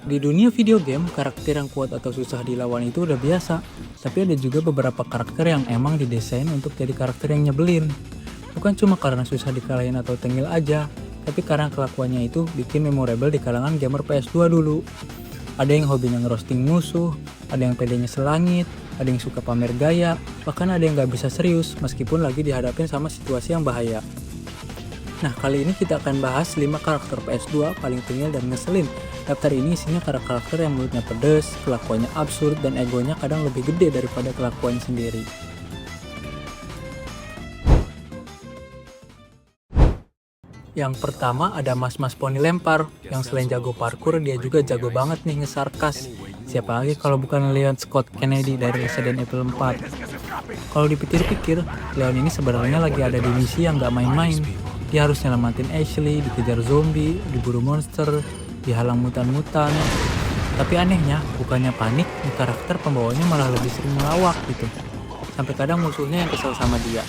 Di dunia video game, karakter yang kuat atau susah dilawan itu udah biasa. Tapi ada juga beberapa karakter yang emang didesain untuk jadi karakter yang nyebelin. Bukan cuma karena susah dikalahin atau tengil aja, tapi karena kelakuannya itu bikin memorable di kalangan gamer PS2 dulu. Ada yang hobinya ngerosting musuh, ada yang pedenya selangit, ada yang suka pamer gaya, bahkan ada yang gak bisa serius meskipun lagi dihadapin sama situasi yang bahaya. Nah, kali ini kita akan bahas 5 karakter PS2 paling tengil dan ngeselin. Daftar ini isinya karakter yang mulutnya pedes, kelakuannya absurd, dan egonya kadang lebih gede daripada kelakuannya sendiri. Yang pertama ada Mas-Mas Poni Lempar, yang selain jago parkour, dia juga jago banget nih ngesarkas. Siapa lagi kalau bukan Leon Scott Kennedy dari Resident Evil 4. Kalau dipikir-pikir, Leon ini sebenarnya lagi ada di misi yang gak main-main. Dia harus nyelamatin Ashley, dikejar zombie, diburu monster, dihalang mutan-mutan. Tapi anehnya, bukannya panik, di karakter pembawanya malah lebih sering melawak gitu. Sampai kadang musuhnya yang kesel sama dia.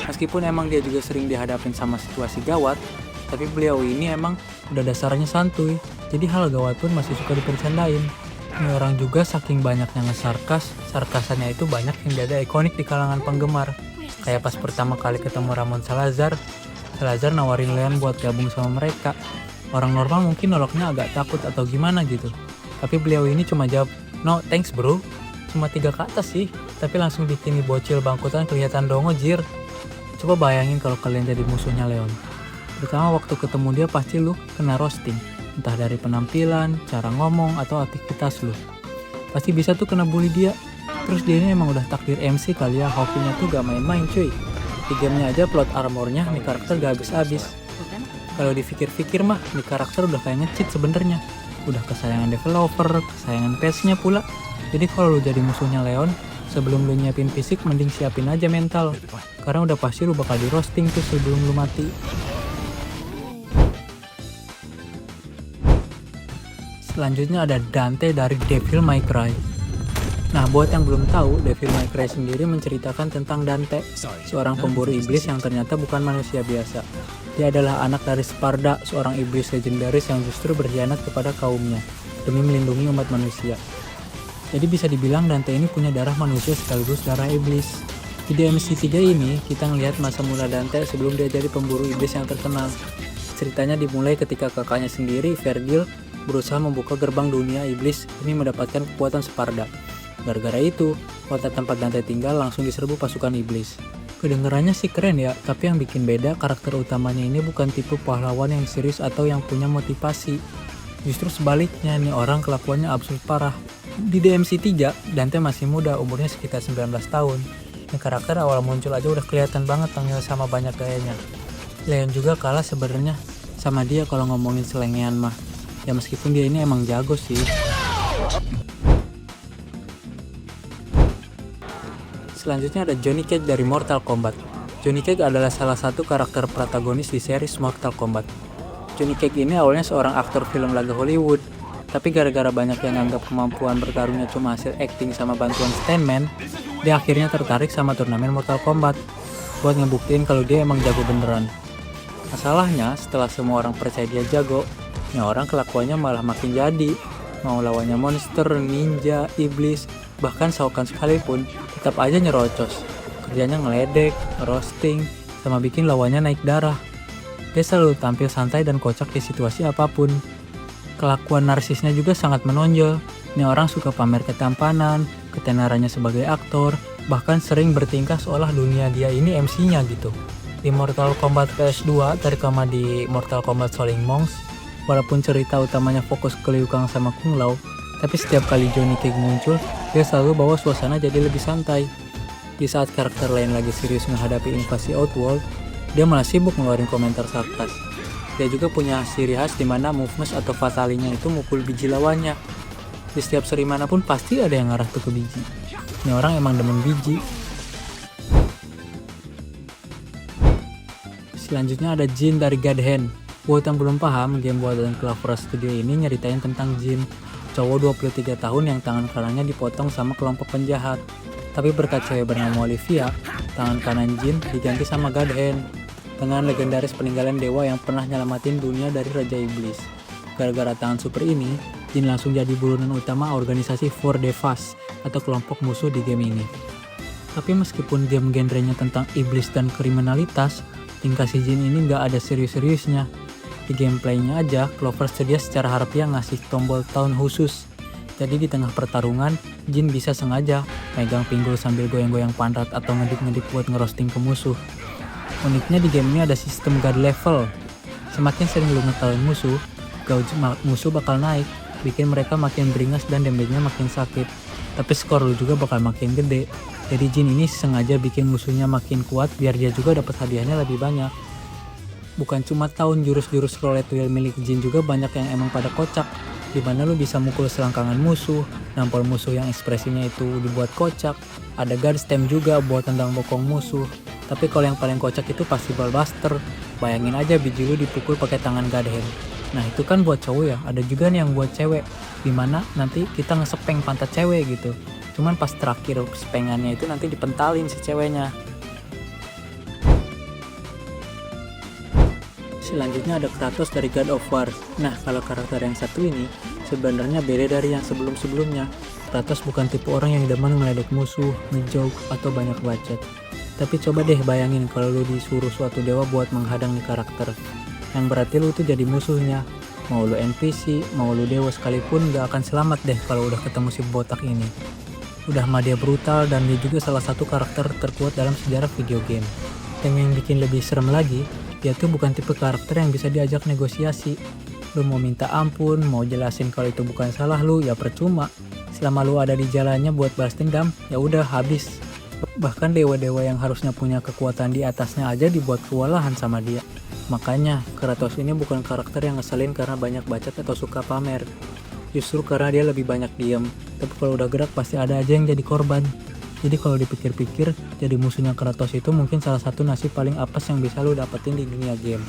Meskipun emang dia juga sering dihadapin sama situasi gawat, tapi beliau ini emang udah dasarnya santuy. Jadi hal gawat pun masih suka dipercandain. Ini orang juga saking banyaknya ngesarkas, sarkasannya itu banyak yang jadi ikonik di kalangan penggemar. Kayak pas pertama kali ketemu Ramon Salazar nawarin Leon buat gabung sama mereka. Orang normal mungkin noloknya agak takut atau gimana gitu. Tapi beliau ini cuma jawab, "No thanks bro." Cuma 3 kata sih, tapi langsung bikin nih bocil bangkutan kelihatan dongo jir. Coba bayangin kalau kalian jadi musuhnya Leon. Pertama waktu ketemu dia pasti lu kena roasting. Entah dari penampilan, cara ngomong, atau aktivitas lu. Pasti bisa tuh kena bully dia. Terus dia ini emang udah takdir MC kali ya, hokinya tuh gak main-main cuy. Di gamenya aja plot armornya nih karakter gak habis-habis. Kalau dipikir-pikir mah nih karakter udah kayak nge-cheat sebenarnya. Udah kesayangan developer, kesayangan PS-nya pula. Jadi kalau lu jadi musuhnya Leon, sebelum lu nyiapin fisik mending siapin aja mental. Karena udah pasti lu bakal di roasting tuh sebelum lu mati. Selanjutnya ada Dante dari Devil May Cry. Nah, buat yang belum tahu, Devil May Cry sendiri menceritakan tentang Dante, seorang pemburu iblis yang ternyata bukan manusia biasa. Dia adalah anak dari Sparda, seorang iblis legendaris yang justru berkhianat kepada kaumnya demi melindungi umat manusia. Jadi bisa dibilang Dante ini punya darah manusia sekaligus darah iblis. Di DMC 3 ini, kita ngelihat masa mula Dante sebelum dia jadi pemburu iblis yang terkenal. Ceritanya dimulai ketika kakaknya sendiri, Vergil, berusaha membuka gerbang dunia iblis demi mendapatkan kekuatan Sparda. Gara-gara itu, kota tempat Dante tinggal langsung diserbu pasukan iblis. Kedengarannya sih keren ya, tapi yang bikin beda karakter utamanya ini bukan tipe pahlawan yang serius atau yang punya motivasi. Justru sebaliknya, nih orang kelakuannya absurd parah. Di DMC 3, Dante masih muda, umurnya sekitar 19 tahun. Ini karakter awal muncul aja udah kelihatan banget tengil sama banyak gayanya. Leon juga kalah sebenarnya sama dia kalau ngomongin selengean mah. Ya meskipun dia ini emang jago sih. Selanjutnya ada Johnny Cage dari Mortal Kombat. Johnny Cage adalah salah satu karakter protagonis di series Mortal Kombat. Johnny Cage ini awalnya seorang aktor film laga Hollywood, tapi gara-gara banyak yang anggap kemampuan bertarungnya cuma hasil acting sama bantuan stuntman, dia akhirnya tertarik sama turnamen Mortal Kombat buat ngebuktiin kalau dia emang jago beneran. Masalahnya, setelah semua orang percaya dia jago, ini orang kelakuannya malah makin jadi. Mau lawannya monster, ninja, iblis, bahkan Shao Kahn sekalipun, tetap aja nyerocos. Kerjanya ngeledek, roasting, sama bikin lawannya naik darah. Dia selalu tampil santai dan kocak di situasi apapun. Kelakuan narsisnya juga sangat menonjol. Ini orang suka pamer ketampanan, ketenarannya sebagai aktor, bahkan sering bertingkah seolah dunia dia ini MC-nya gitu. Di Mortal Kombat PS2, terutama di Mortal Kombat Shaolin Monks, walaupun cerita utamanya fokus ke Liu Kang sama Kung Lao, tapi setiap kali Johnny Cage muncul, dia selalu bawa suasana jadi lebih santai. Di saat karakter lain lagi serius menghadapi invasi Outworld, dia malah sibuk ngeluarin komentar sarkas. Dia juga punya ciri khas di mana movements atau fatalinya itu mukul biji lawannya. Di setiap seri manapun pasti ada yang ngarah tuh ke biji. Ini orang emang demen biji. Selanjutnya ada Jin dari God Hand. Buat yang belum paham, game buatan Clover Studio ini nyeritain tentang Jin, cowok 23 tahun yang tangan kanannya dipotong sama kelompok penjahat. Tapi berkat cewek bernama Olivia, tangan kanan Jin diganti sama God Hand, dengan legendaris peninggalan dewa yang pernah nyelamatin dunia dari Raja Iblis. Gara-gara tangan super ini, Jin langsung jadi buronan utama organisasi Four Devas atau kelompok musuh di game ini. Tapi meskipun game genrenya tentang iblis dan kriminalitas, tingkah si Jin ini nggak ada serius-seriusnya. Di gameplaynya aja, Clover sedia secara harfiah ngasih tombol taunt khusus. Jadi di tengah pertarungan, Jin bisa sengaja megang pinggul sambil goyang-goyang pantat atau ngedip-ngedip buat ngerosting ke musuh. Uniknya di game ini ada sistem guard level. Semakin sering lu ngetauin musuh, gauge musuh bakal naik, bikin mereka makin beringas dan damage-nya makin sakit. Tapi skor lu juga bakal makin gede. Jadi Jin ini sengaja bikin musuhnya makin kuat biar dia juga dapat hadiahnya lebih banyak. Bukan cuma tahun jurus-jurus roulette wheel milik Jin juga banyak yang emang pada kocak, dimana lu bisa mukul selangkangan musuh, nampol musuh yang ekspresinya itu dibuat kocak, ada guard stem juga buat tendang bokong musuh. Tapi kalau yang paling kocak itu pasti ballbuster. Bayangin aja biji lu dipukul pakai tangan god hand. Nah itu kan buat cowok ya, ada juga nih yang buat cewek, dimana nanti kita ngesepeng pantat cewek gitu. Cuman pas terakhir sepengannya itu nanti dipentalin si ceweknya. Selanjutnya ada Kratos dari God of War. Nah, kalau karakter yang satu ini sebenarnya beda dari yang sebelum-sebelumnya. Kratos bukan tipe orang yang demen ngeledek musuh, ngejoke, atau banyak bacot. Tapi coba deh bayangin kalau lu disuruh suatu dewa buat menghadang nih karakter. Yang berarti lu tuh jadi musuhnya. Mau lu NPC, mau lu dewa sekalipun gak akan selamat deh kalau udah ketemu si botak ini. Udah mah dia brutal dan dia juga salah satu karakter terkuat dalam sejarah video game. Dan yang bikin lebih serem lagi, dia tuh bukan tipe karakter yang bisa diajak negosiasi. Lu mau minta ampun, mau jelasin kalau itu bukan salah lu, ya percuma. Selama lu ada di jalannya buat balas dendam, ya udah habis. Bahkan dewa-dewa yang harusnya punya kekuatan di atasnya aja dibuat kewalahan sama dia. Makanya, Kratos ini bukan karakter yang ngeselin karena banyak bacot atau suka pamer. Justru karena dia lebih banyak diem, tapi kalau udah gerak pasti ada aja yang jadi korban. Jadi kalau dipikir-pikir, jadi musuhnya Kratos itu mungkin salah satu nasib paling apes yang bisa lu dapetin di dunia game.